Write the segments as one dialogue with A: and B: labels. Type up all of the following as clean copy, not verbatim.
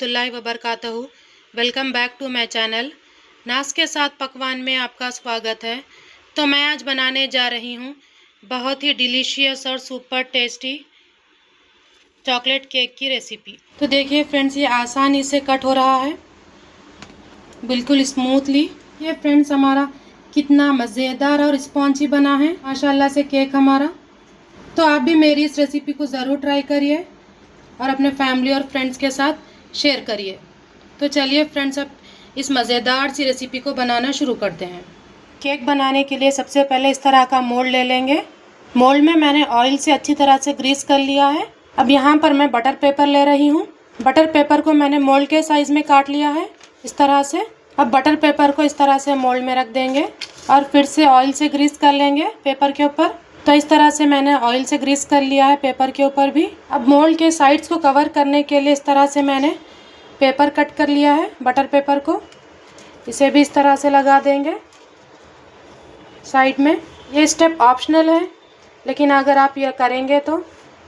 A: रहमतुल्लाहि व बरकातहू। Welcome back to my channel. नाश के साथ पकवान में आपका स्वागत है। तो मैं आज बनाने जा रही हूँ बहुत ही डिलीशियस और सुपर टेस्टी चॉकलेट केक की रेसिपी। तो देखिए फ्रेंड्स, ये आसानी से कट हो रहा है, बिल्कुल स्मूथली। ये फ्रेंड्स हमारा कितना मज़ेदार और स्पॉन्जी बना है माशाल्लाह से केक हमारा। तो आप भी मेरी इस रेसिपी को ज़रूर ट्राई करिए और अपने फैमिली और फ्रेंड्स के साथ शेयर करिए। तो चलिए फ्रेंड्स, अब इस मज़ेदार सी रेसिपी को बनाना शुरू करते हैं। केक बनाने के लिए सबसे पहले इस तरह का मोल्ड ले लेंगे। मोल्ड में मैंने ऑयल से अच्छी तरह से ग्रीस कर लिया है। अब यहाँ पर मैं बटर पेपर ले रही हूँ। बटर पेपर को मैंने मोल्ड के साइज़ में काट लिया है इस तरह से। अब बटर पेपर को इस तरह से मोल्ड में रख देंगे और फिर से ऑयल से ग्रीस कर लेंगे पेपर के ऊपर। तो इस तरह से मैंने ऑयल से ग्रीस कर लिया है पेपर के ऊपर भी। अब मोल्ड के साइड्स को कवर करने के लिए इस तरह से मैंने पेपर कट कर लिया है, बटर पेपर को। इसे भी इस तरह से लगा देंगे साइड में। ये स्टेप ऑप्शनल है, लेकिन अगर आप ये करेंगे तो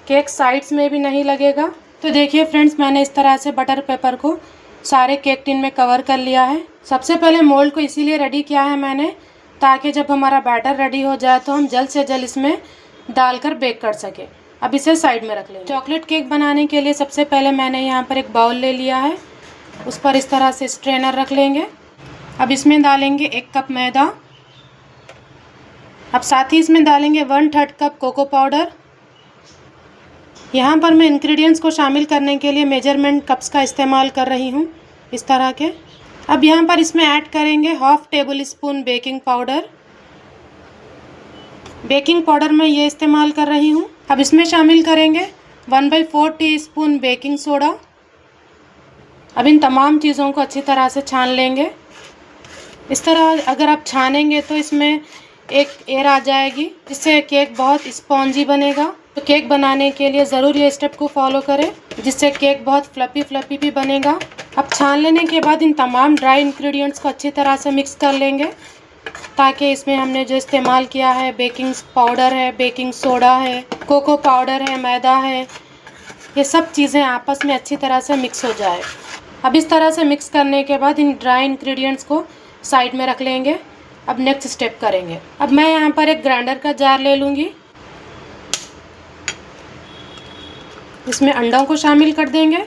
A: केक साइड्स में भी नहीं लगेगा। तो देखिए फ्रेंड्स, मैंने इस तरह से बटर पेपर को सारे केक टिन में कवर कर लिया है। सबसे पहले मोल्ड को इसीलिए रेडी किया है मैंने, ताकि जब हमारा बैटर रेडी हो जाए तो हम जल्द से जल्द इसमें डालकर बेक कर सके। अब इसे साइड में रख लेंगे। चॉकलेट केक बनाने के लिए सबसे पहले मैंने यहाँ पर एक बाउल ले लिया है, उस पर इस तरह से स्ट्रेनर रख लेंगे। अब इसमें डालेंगे 1 कप मैदा। अब साथ ही इसमें डालेंगे 1/3 कप कोको पाउडर। यहाँ पर मैं इंग्रेडिएंट्स को शामिल करने के लिए मेजरमेंट कप्स का इस्तेमाल कर रही हूँ, इस तरह के। अब यहाँ पर इसमें ऐड करेंगे 1/2 table spoon baking powder. Baking powder मैं ये इस्तेमाल कर रही हूँ। अब इसमें शामिल करेंगे 1/4 टीस्पून बेकिंग सोडा। अब इन तमाम चीज़ों को अच्छी तरह से छान लेंगे। इस तरह अगर आप छानेंगे तो इसमें एक एयर आ जाएगी, जिससे केक बहुत स्पॉन्जी बनेगा। तो केक बनाने के लिए ज़रूर ये स्टेप को फॉलो करें, जिससे केक बहुत फ्लफ़ी भी बनेगा। अब छान लेने के बाद इन तमाम ड्राई इंग्रेडिएंट्स को अच्छी तरह से मिक्स कर लेंगे, ताकि इसमें हमने जो इस्तेमाल किया है, बेकिंग पाउडर है, बेकिंग सोडा है, कोको पाउडर है, मैदा है, ये सब चीज़ें आपस में अच्छी तरह से मिक्स हो जाए। अब इस तरह से मिक्स करने के बाद इन ड्राई इंग्रेडिएंट्स को साइड में रख लेंगे। अब नेक्स्ट स्टेप करेंगे। अब मैं यहाँ पर एक ग्राइंडर का जार ले लूँगी। इसमें अंडों को शामिल कर देंगे।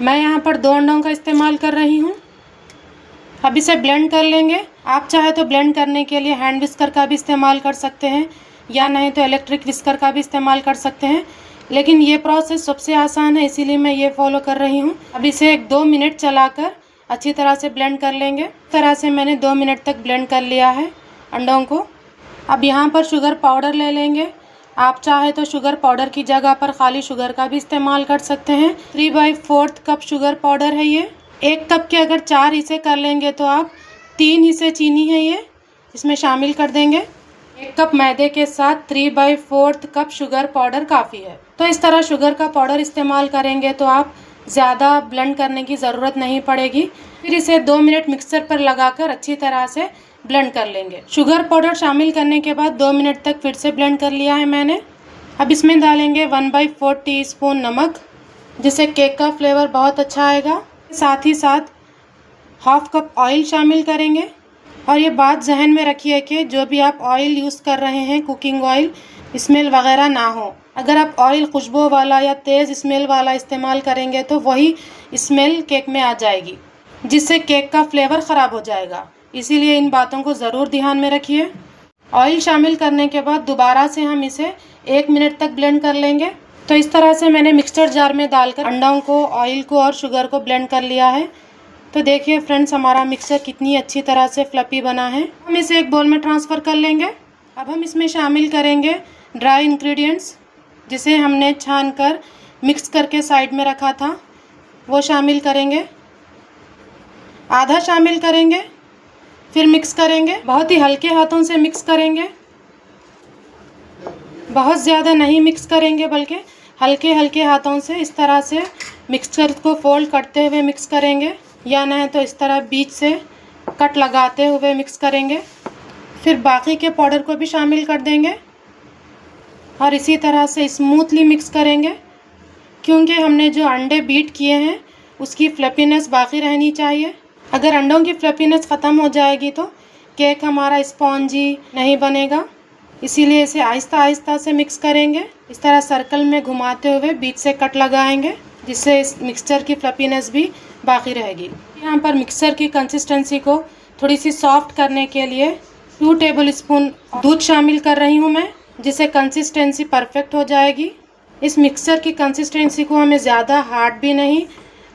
A: मैं यहाँ पर 2 अंडों का इस्तेमाल कर रही हूँ। अब इसे ब्लेंड कर लेंगे। आप चाहे तो ब्लेंड करने के लिए हैंड विस्कर का भी इस्तेमाल कर सकते हैं, या नहीं तो इलेक्ट्रिक विस्कर का भी इस्तेमाल कर सकते हैं, लेकिन ये प्रोसेस सबसे आसान है, इसीलिए मैं ये फॉलो कर रही हूँ। अब इसे 1-2 मिनट चलाकर अच्छी तरह से ब्लेंड कर लेंगे। इस तरह से मैंने 2 मिनट तक ब्लेंड कर लिया है अंडों को। अब यहाँ पर शुगर पाउडर ले लेंगे। आप चाहे तो शुगर पाउडर की जगह पर खाली शुगर का भी इस्तेमाल कर सकते हैं। 3/4 कप शुगर पाउडर है ये। 1 कप के अगर 4 हिस्से कर लेंगे तो आप 3 हिस्से चीनी है ये इसमें शामिल कर देंगे। 1 कप मैदे के साथ 3/4 कप शुगर पाउडर काफ़ी है। तो इस तरह शुगर का पाउडर इस्तेमाल करेंगे तो आप ज़्यादा ब्लेंड करने की ज़रूरत नहीं पड़ेगी। फिर इसे 2 मिनट मिक्सर पर लगाकर अच्छी तरह से ब्लेंड कर लेंगे। शुगर पाउडर शामिल करने के बाद 2 मिनट तक फिर से ब्लेंड कर लिया है मैंने। अब इसमें डालेंगे 1/4 टीस्पून नमक, जिससे केक का फ्लेवर बहुत अच्छा आएगा। साथ ही साथ 1/2 कप ऑयल शामिल करेंगे। और ये बात जहन में रखिए कि जो भी आप ऑयल यूज़ कर रहे हैं, कुकिंग ऑयल, स्मेल वगैरह ना हो। अगर आप ऑयल खुशबू वाला या तेज़ स्मेल वाला इस्तेमाल करेंगे तो वही स्मेल केक में आ जाएगी, जिससे केक का फ्लेवर ख़राब हो जाएगा। इसीलिए इन बातों को ज़रूर ध्यान में रखिए। ऑयल शामिल करने के बाद दोबारा से हम इसे 1 मिनट तक ब्लेंड कर लेंगे। तो इस तरह से मैंने मिक्सचर जार में डालकर अंडों को, ऑयल को और शुगर को ब्लेंड कर लिया है। तो देखिए फ्रेंड्स, हमारा मिक्सचर कितनी अच्छी तरह से फ्लफ़ी बना है। हम इसे एक बाउल में ट्रांसफ़र कर लेंगे। अब हम इसमें शामिल करेंगे ड्राई इंग्रेडिएंट्स, जिसे हमने छान कर मिक्स करके साइड में रखा था, वो शामिल करेंगे। आधा शामिल करेंगे, फिर मिक्स करेंगे। बहुत ही हल्के हाथों से मिक्स करेंगे, बहुत ज़्यादा नहीं मिक्स करेंगे, बल्कि हल्के हल्के हाथों से इस तरह से मिक्सचर को फोल्ड करते हुए मिक्स करेंगे, या नहीं तो इस तरह बीच से कट लगाते हुए मिक्स करेंगे। फिर बाकी के पाउडर को भी शामिल कर देंगे और इसी तरह से स्मूथली मिक्स करेंगे। क्योंकि हमने जो अंडे बीट किए हैं उसकी फ्लफीनेस बाकी रहनी चाहिए। अगर अंडों की फ्लफीनेस ख़त्म हो जाएगी तो केक हमारा स्पॉन्जी नहीं बनेगा। इसीलिए इसे आहिस्ता आहिस्ता से मिक्स करेंगे। इस तरह सर्कल में घुमाते हुए बीच से कट लगाएंगे, जिससे इस मिक्सचर की फ्लफीनेस भी बाकी रहेगी। यहाँ पर मिक्सचर की कंसिस्टेंसी को थोड़ी सी सॉफ्ट करने के लिए 2 टेबल स्पून दूध शामिल कर रही हूँ मैं, जिससे कंसिस्टेंसी परफेक्ट हो जाएगी। इस मिक्सचर की कंसिस्टेंसी को हमें ज़्यादा हार्ड भी नहीं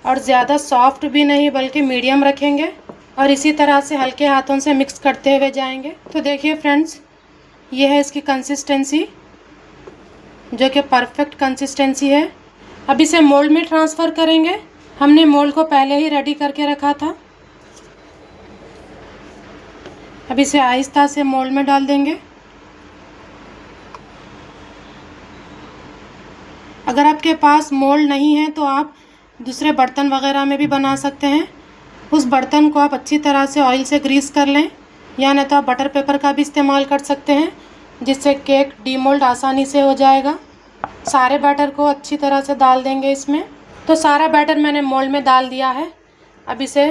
A: और ज़्यादा सॉफ्ट भी नहीं, बल्कि मीडियम रखेंगे और इसी तरह से हल्के हाथों से मिक्स करते हुए जाएंगे। तो देखिए फ्रेंड्स, ये है इसकी कंसिस्टेंसी, जो कि परफेक्ट कंसिस्टेंसी है। अब इसे मोल्ड में ट्रांसफ़र करेंगे। हमने मोल्ड को पहले ही रेडी करके रखा था। अब इसे आहिस्ता से मोल्ड में डाल देंगे। अगर आपके पास मोल्ड नहीं है तो आप दूसरे बर्तन वगैरह में भी बना सकते हैं। उस बर्तन को आप अच्छी तरह से ऑयल से ग्रीस कर लें, या नहीं तो आप बटर पेपर का भी इस्तेमाल कर सकते हैं, जिससे केक डीमोल्ड आसानी से हो जाएगा। सारे बैटर को अच्छी तरह से डाल देंगे इसमें। तो सारा बैटर मैंने मोल्ड में डाल दिया है। अब इसे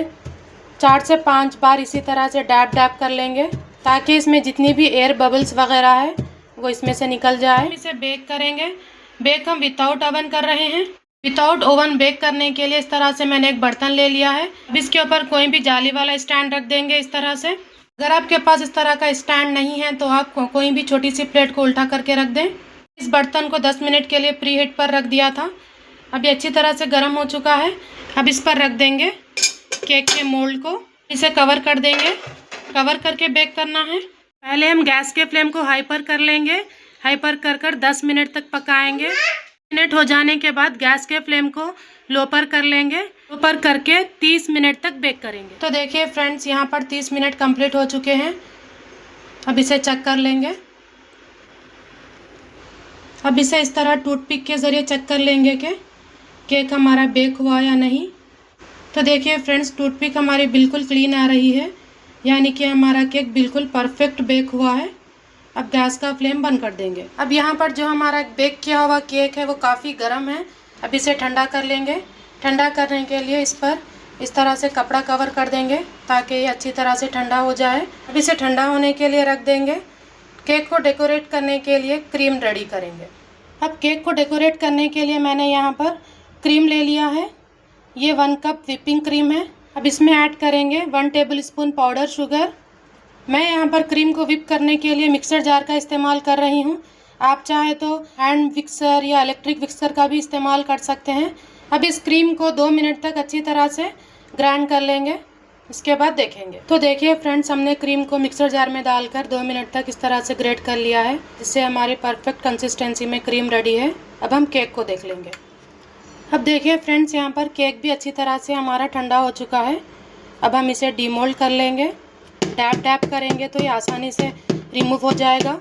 A: 4 से 5 बार इसी तरह से डैप डैप कर लेंगे, ताकि इसमें जितनी भी एयर बबल्स वगैरह है वो इसमें से निकल जाए। इसे बेक करेंगे। बेक हम विदाउट ओवन कर रहे हैं। विदाउट ओवन बेक करने के लिए इस तरह से मैंने एक बर्तन ले लिया है। अब इसके ऊपर कोई भी जाली वाला स्टैंड रख देंगे इस तरह से। अगर आपके पास इस तरह का स्टैंड नहीं है तो आप कोई भी छोटी सी प्लेट को उल्टा करके रख दें। इस बर्तन को 10 मिनट के लिए प्री हीट पर रख दिया था। अब ये अच्छी तरह से गर्म हो चुका है। अब इस पर रख देंगे केक के मोल्ड को। इसे कवर कर देंगे। कवर करके बेक करना है। पहले हम गैस के फ्लेम को हाई पर कर लेंगे। हाई पर कर 10 मिनट तक पकाएंगे। मिनट हो जाने के बाद गैस के फ्लेम को लो पर कर लेंगे। लो पर करके 30 मिनट तक बेक करेंगे। तो देखिए फ्रेंड्स, यहाँ पर 30 मिनट कंप्लीट हो चुके हैं। अब इसे चेक कर लेंगे। अब इसे इस तरह टूथपिक के ज़रिए चेक कर लेंगे कि केक हमारा बेक हुआ या नहीं। तो देखिए फ्रेंड्स, टूथपिक हमारी बिल्कुल क्लीन आ रही है, यानी कि हमारा केक बिल्कुल परफेक्ट बेक हुआ है। अब गैस का फ्लेम बंद कर देंगे। अब यहाँ पर जो हमारा बेक किया हुआ केक है वो काफ़ी गर्म है। अब इसे ठंडा कर लेंगे। ठंडा करने के लिए इस पर इस तरह से कपड़ा कवर कर देंगे, ताकि ये अच्छी तरह से ठंडा हो जाए। अब इसे ठंडा होने के लिए रख देंगे। केक को डेकोरेट करने के लिए क्रीम रेडी करेंगे। अब केक को डेकोरेट करने के लिए मैंने यहाँ पर क्रीम ले लिया है। ये 1 कप व्हिपिंग क्रीम है। अब इसमें ऐड करेंगे 1 टेबल स्पून पाउडर शुगर। मैं यहाँ पर क्रीम को व्हिप करने के लिए मिक्सर जार का इस्तेमाल कर रही हूँ। आप चाहे तो हैंड विक्सर या इलेक्ट्रिक विक्सर का भी इस्तेमाल कर सकते हैं। अब इस क्रीम को 2 मिनट तक अच्छी तरह से ग्राइंड कर लेंगे। इसके बाद देखेंगे। तो देखिए फ्रेंड्स, हमने क्रीम को मिक्सर जार में डालकर 2 मिनट तक इस तरह से ग्रेट कर लिया है, जिससे हमारी परफेक्ट कंसिस्टेंसी में क्रीम रेडी है। अब हम केक को देख लेंगे। अब देखिए फ्रेंड्स, यहाँ पर केक भी अच्छी तरह से हमारा ठंडा हो चुका है। अब हम इसे डीमोल्ड कर लेंगे। टैप टैप करेंगे तो ये आसानी से रिमूव हो जाएगा।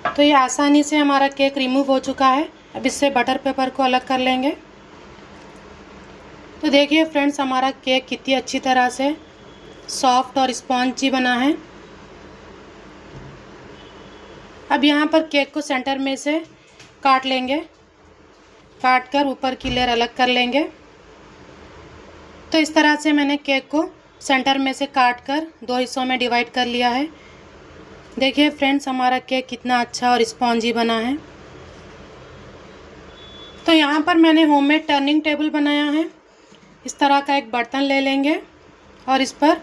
A: तो ये आसानी से हमारा केक रिमूव हो चुका है। अब इससे बटर पेपर को अलग कर लेंगे। तो देखिए फ्रेंड्स, हमारा केक कितनी अच्छी तरह से सॉफ्ट और स्पॉन्जी बना है। अब यहाँ पर केक को सेंटर में से काट लेंगे। काट कर ऊपर की लेयर अलग कर लेंगे। तो इस तरह से मैंने केक को सेंटर में से काट कर 2 हिस्सों में डिवाइड कर लिया है। देखिए फ्रेंड्स, हमारा केक कितना अच्छा और स्पॉन्जी बना है। तो यहाँ पर मैंने होममेड टर्निंग टेबल बनाया है। इस तरह का एक बर्तन ले लेंगे और इस पर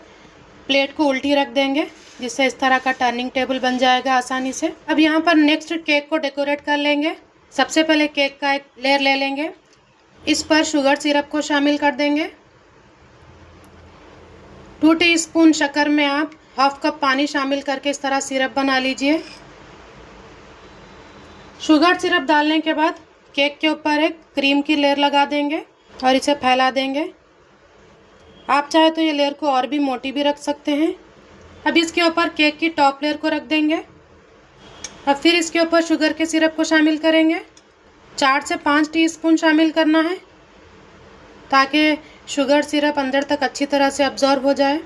A: प्लेट को उल्टी रख देंगे, जिससे इस तरह का टर्निंग टेबल बन जाएगा आसानी से। अब यहाँ पर नेक्स्ट केक को डेकोरेट कर लेंगे। सबसे पहले केक का एक लेयर ले लेंगे। इस पर शुगर सिरप को शामिल कर देंगे। 2 टीस्पून शक्कर में आप 1/2 कप पानी शामिल करके इस तरह सिरप बना लीजिए। शुगर सिरप डालने के बाद केक के ऊपर एक क्रीम की लेयर लगा देंगे और इसे फैला देंगे। आप चाहे तो ये लेयर को और भी मोटी भी रख सकते हैं। अब इसके ऊपर केक की टॉप लेयर को रख देंगे। अब फिर इसके ऊपर शुगर के सिरप को शामिल करेंगे। 4 से 5 टीस्पून शामिल करना है, ताकि शुगर सिरप अंदर तक अच्छी तरह से अब्जॉर्ब हो जाए।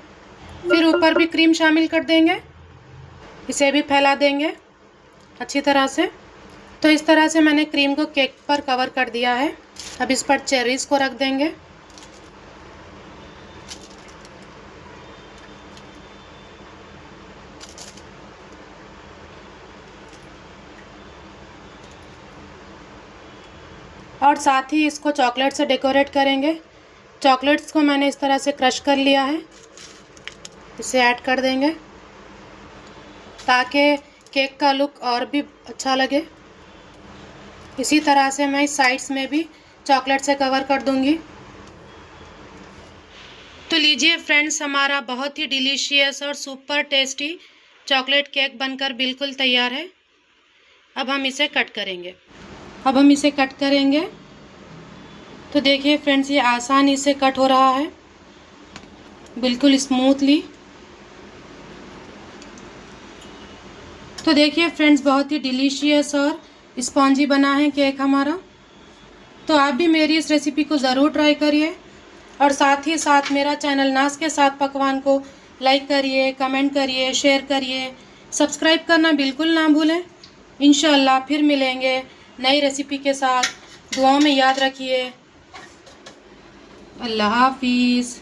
A: फिर ऊपर भी क्रीम शामिल कर देंगे। इसे भी फैला देंगे। अच्छी तरह से। तो इस तरह से मैंने क्रीम को केक पर कवर कर दिया है। अब इस पर चेरीज़ को रख देंगे। और साथ ही इसको चॉकलेट से डेकोरेट करेंगे। चॉकलेट्स को मैंने इस तरह से क्रश कर लिया है, इसे ऐड कर देंगे ताकि केक का लुक और भी अच्छा लगे। इसी तरह से मैं इस साइड्स में भी चॉकलेट से कवर कर दूंगी। तो लीजिए फ्रेंड्स, हमारा बहुत ही डिलीशियस और सुपर टेस्टी चॉकलेट केक बनकर बिल्कुल तैयार है। अब हम इसे कट करेंगे। तो देखिए फ्रेंड्स, ये आसानी से कट हो रहा है, बिल्कुल स्मूथली। तो देखिए फ्रेंड्स, बहुत ही डिलीशियस और स्पॉन्जी बना है केक हमारा। तो आप भी मेरी इस रेसिपी को ज़रूर ट्राई करिए और साथ ही साथ मेरा चैनल नाज के साथ पकवान को लाइक करिए, कमेंट करिए, शेयर करिए, सब्सक्राइब करना बिल्कुल ना भूलें। इंशाल्लाह फिर मिलेंगे नई रेसिपी के साथ। दुआओं में याद रखिए। अल्लाह हाफिज़।